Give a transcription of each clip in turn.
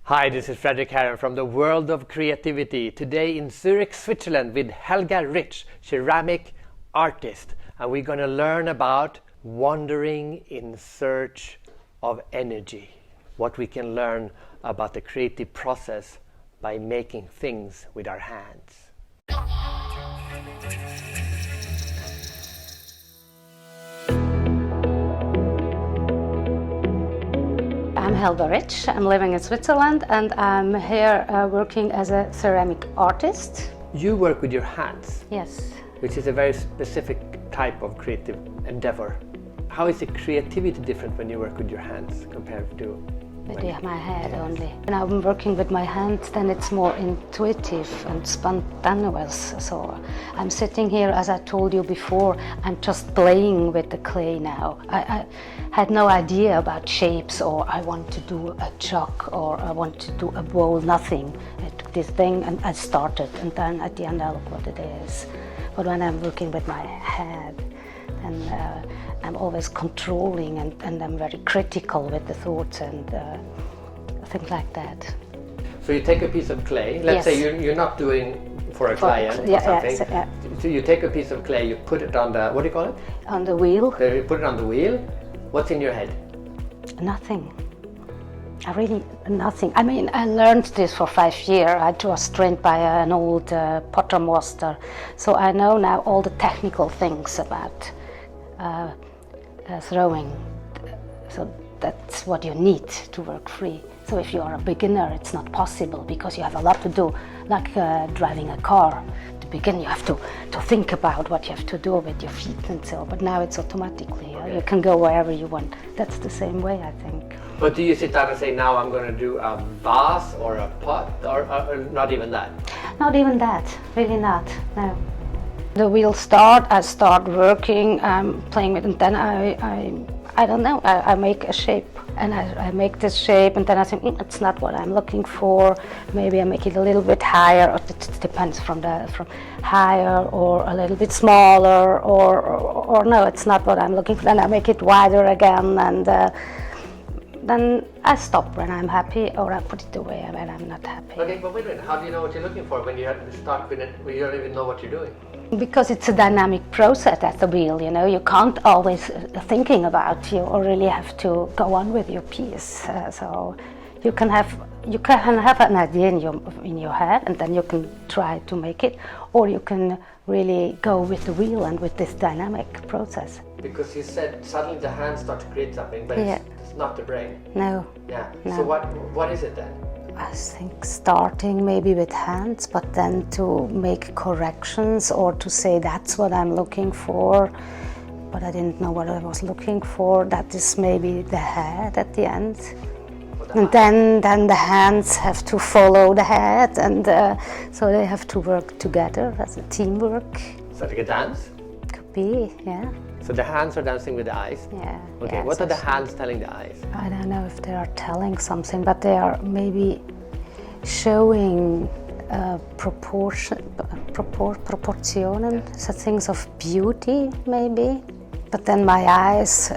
Hi, this is Fredrik Haren from the world of creativity. Today in Zurich, Switzerland with Helga Ritsch, ceramic artist. And we're going to learn about wandering in search of energy. What we can learn about the creative process by making things with our hands. I'm Helga Ritsch. I'm living in Switzerland and I'm here working as a ceramic artist. You work with your hands. Yes. Which is a very specific type of creative endeavor. How is the creativity different when you work with your hands compared to with my head only? When I'm working with my hands, then it's more intuitive and spontaneous. So I'm sitting here, as I told you before, I'm just playing with the clay now. I had no idea about shapes, or I want to do a jug, or I want to do a bowl, nothing. I took this thing and I started, and then at the end I look what it is. But when I'm working with my head, then I'm always controlling and I'm very critical with the thoughts and things like that. So you take a piece of clay, let's say you're not doing for a client or something. Yeah. So you take a piece of clay, you put it on the, what do you call it? On the wheel. So you put it on the wheel. What's in your head? Nothing. Nothing. I mean, I learned this for 5 years. I was trained by an old potter master. So I know now all the technical things about throwing. So that's what you need to work free. So if you are a beginner, it's not possible because you have a lot to do, like driving a car. To begin, you have to think about what you have to do with your feet and so. But now it's automatically. You can go wherever you want. That's the same way, I think. But do you sit down and say, now I'm going to do a vase or a pot, or not even that? Not even that, really not, no. The wheel I start working, I'm playing with it, and then I don't know, I make a shape. And I make this shape, and then I think, it's not what I'm looking for. Maybe I make it a little bit higher, or it depends from higher or a little bit smaller, or no, it's not what I'm looking for. Then I make it wider again, and then I stop when I'm happy, or I put it away when I'm not happy. Okay, but wait a minute, how do you know what you're looking for when you have to start with it, when you don't even know what you're doing? Because it's a dynamic process at the wheel, you know. You can't always thinking about, you really have to go on with your piece. So you can have an idea in your head, and then you can try to make it, or you can really go with the wheel and with this dynamic process. Because you said suddenly the hands start to create something, but it's not the brain. No. Yeah. No. So what is it then? I think starting maybe with hands, but then to make corrections or to say that's what I'm looking for, but I didn't know what I was looking for. That is maybe the head at the end. And then the hands have to follow the head, and so they have to work together as a teamwork. So like a dance? Could be, yeah. So the hands are dancing with the eyes? Yeah. Okay, yeah, what are the hands telling the eyes? I don't know if they are telling something, but they are maybe showing proportionen, so things of beauty maybe. But then my eyes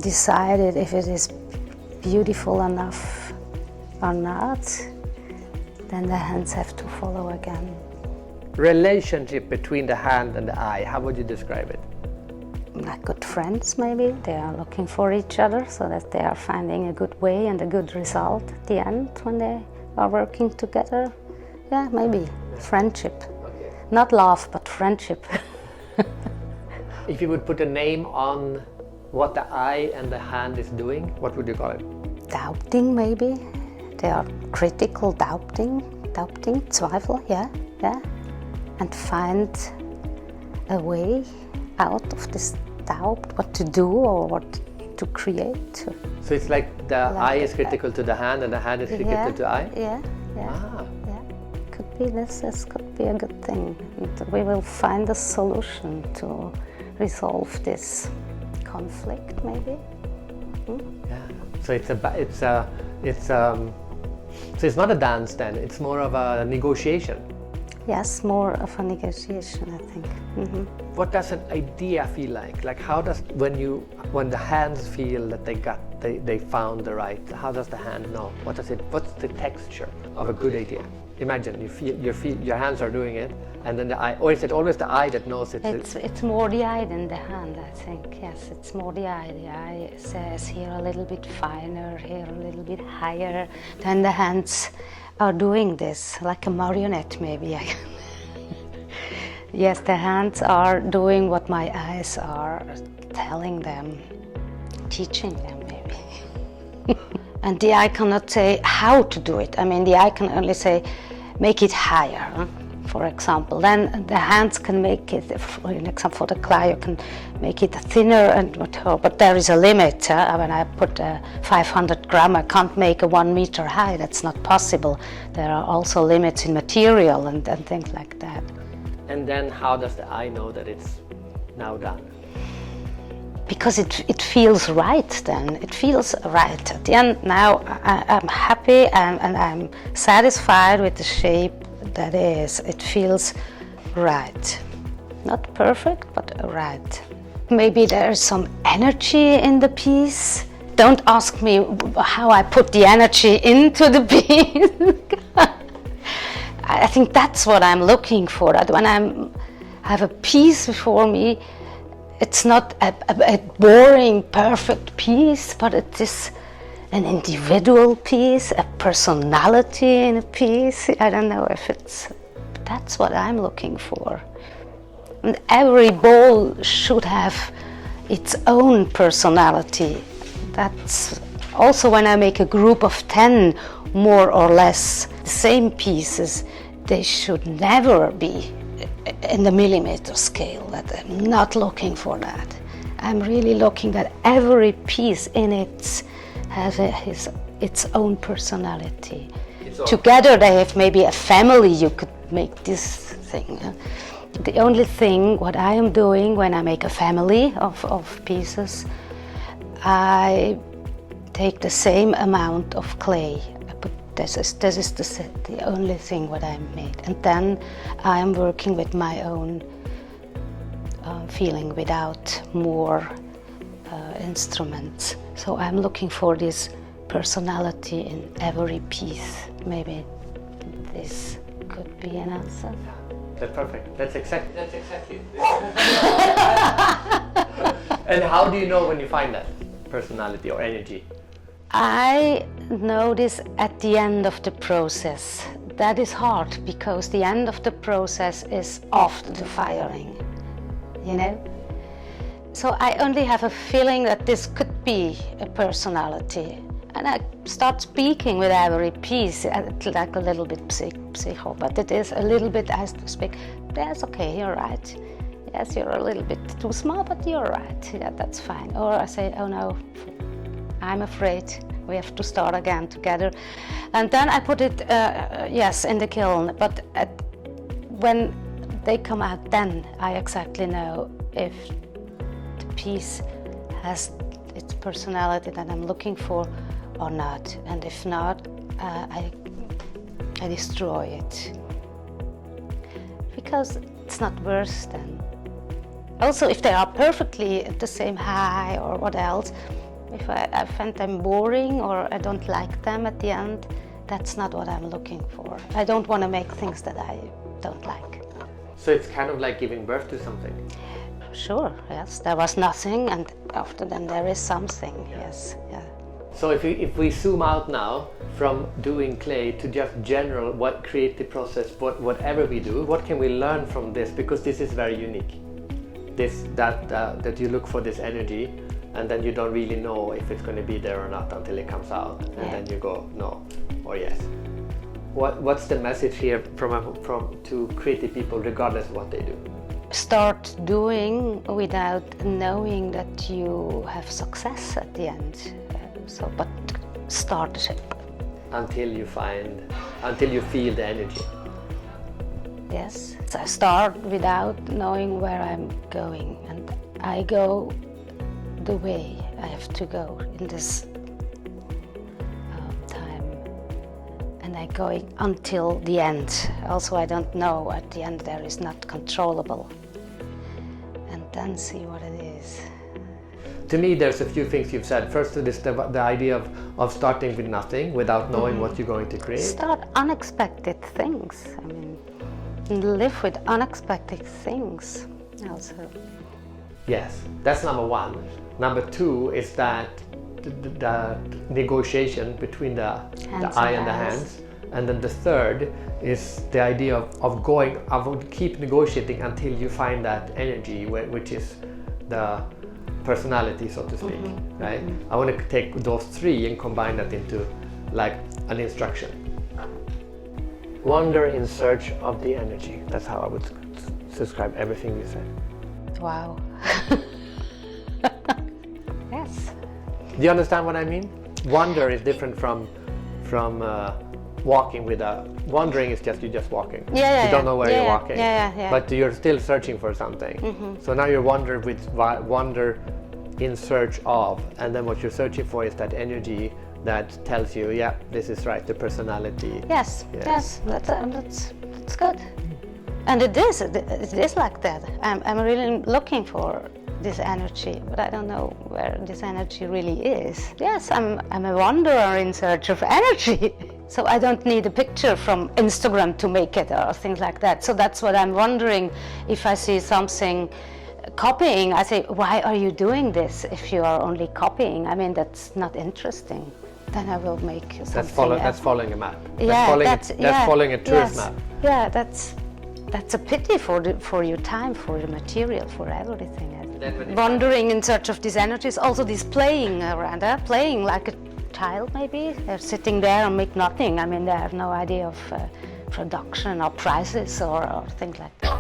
decided if it is beautiful enough or not, then the hands have to follow again. Relationship between the hand and the eye, how would you describe it? Like good friends maybe, they are looking for each other so that they are finding a good way and a good result at the end when they are working together. Yeah, maybe friendship. Okay. Not love, but friendship. If you would put a name on what the eye and the hand is doing, what would you call it? Doubting maybe. They are critical, doubting, Zweifel, yeah. And find a way out of this doubt, what to do or what to create. So it's like the eye is critical to the hand and the hand is critical to the eye? Yeah. Could be this could be a good thing. And we will find a solution to resolve this conflict maybe. Yeah. So so it's not a dance then, it's more of a negotiation. Yes, more of a negotiation, I think. What does an idea feel like? Like how does when the hands feel that they found the right? How does the hand know? What's the texture of a good idea? Imagine your hands are doing it, and then the eye, or is it always the eye that knows it? It's more the eye than the hand, I think. Yes, it's more the eye. The eye says here a little bit finer, here a little bit higher. Then the hands are doing this, like a marionette maybe. Yes, the hands are doing what my eyes are telling them, teaching them maybe. And the eye cannot say how to do it. I mean, the eye can only say, make it higher, for example. Then the hands can make it, for example, for the clay, you can make it thinner and whatever, but there is a limit. When I put 500 gram, I can't make a 1 meter high. That's not possible. There are also limits in material and things like that. And then how does the eye know that it's now done? Because it feels right then. It feels right. At the end, now I'm happy and I'm satisfied with the shape that is. It feels right. Not perfect, but right. Maybe there's some energy in the piece. Don't ask me how I put the energy into the piece. I think that's what I'm looking for. That when I have a piece before me, it's not a boring, perfect piece, but it is an individual piece, a personality in a piece. I don't know if that's what I'm looking for. And every bowl should have its own personality. That's also when I make a group of 10, more or less, the same pieces, they should never be in the millimeter scale. That I'm not looking for that. I'm really looking that every piece in it has its own personality. Together they have maybe a family. You could make this thing. The only thing what I am doing when I make a family of pieces, I take the same amount of clay. This is the only thing what I made, and then I am working with my own feeling without more instruments. So I'm looking for this personality in every piece. Maybe this could be an answer. That's perfect. That's exactly it. And how do you know when you find that personality or energy? I notice at the end of the process. That is hard because the end of the process is after the firing, you know? So I only have a feeling that this could be a personality. And I start speaking with every piece, like a little bit psycho, but it is a little bit, I have to speak, yes, okay, you're right. Yes, you're a little bit too small, but you're right. Yeah, that's fine. Or I say, oh no, I'm afraid we have to start again together. And then I put it, yes, in the kiln. But when they come out, then I exactly know if the piece has its personality that I'm looking for or not. And if not, I destroy it. Because it's not worse then. Also, if they are perfectly the same height or what else, if I find them boring or I don't like them at the end, that's not what I'm looking for. I don't want to make things that I don't like. So it's kind of like giving birth to something? Sure, yes. There was nothing and after then there is something, yes. Yeah. So if we zoom out now from doing clay to just general what creative process, whatever we do, what can we learn from this? Because this is very unique. That you look for this energy and then you don't really know if it's going to be there or not until it comes out, and then you go no or yes. What's the message here from to creative people regardless of what they do? Start doing without knowing that you have success at the end. But start until you feel the energy. Yes, so I start without knowing where I'm going, and I go the way I have to go in this time, and I like going until the end. Also, I don't know, at the end there is not controllable. And then see what it is. To me, there's a few things you've said. First, it is the idea of starting with nothing, without knowing what you're going to create. Start unexpected things. I mean, live with unexpected things also. Yes, that's number one. Number two is that the negotiation between the eye and the hands. And then the third is the idea of keep negotiating until you find that energy, which is the personality, so to speak, right? I want to take those three and combine that into like an instruction. Wander in search of the energy. That's how I would describe everything you said. Wow. Yes. Do you understand what I mean? Wander is different from walking with a... Wandering is just, you're just walking. You don't know where you're walking. But you're still searching for something. So now you wander in search of, and then what you're searching for is that energy that tells you, yeah, this is right, the personality. Yes. That's good. And it is like that. I'm really looking for this energy, but I don't know where this energy really is. Yes, I'm a wanderer in search of energy. So I don't need a picture from Instagram to make it or things like that. So that's what I'm wondering. If I see something copying, I say, why are you doing this if you are only copying? I mean, that's not interesting. Then I will make something That's following a map. Yeah, that's following a tourist map. Yeah, that's a pity for your time, for the material, for everything. Wandering in search of these energies, also this playing around, playing like a child maybe. They're sitting there and make nothing. I mean, they have no idea of production or prices or things like that.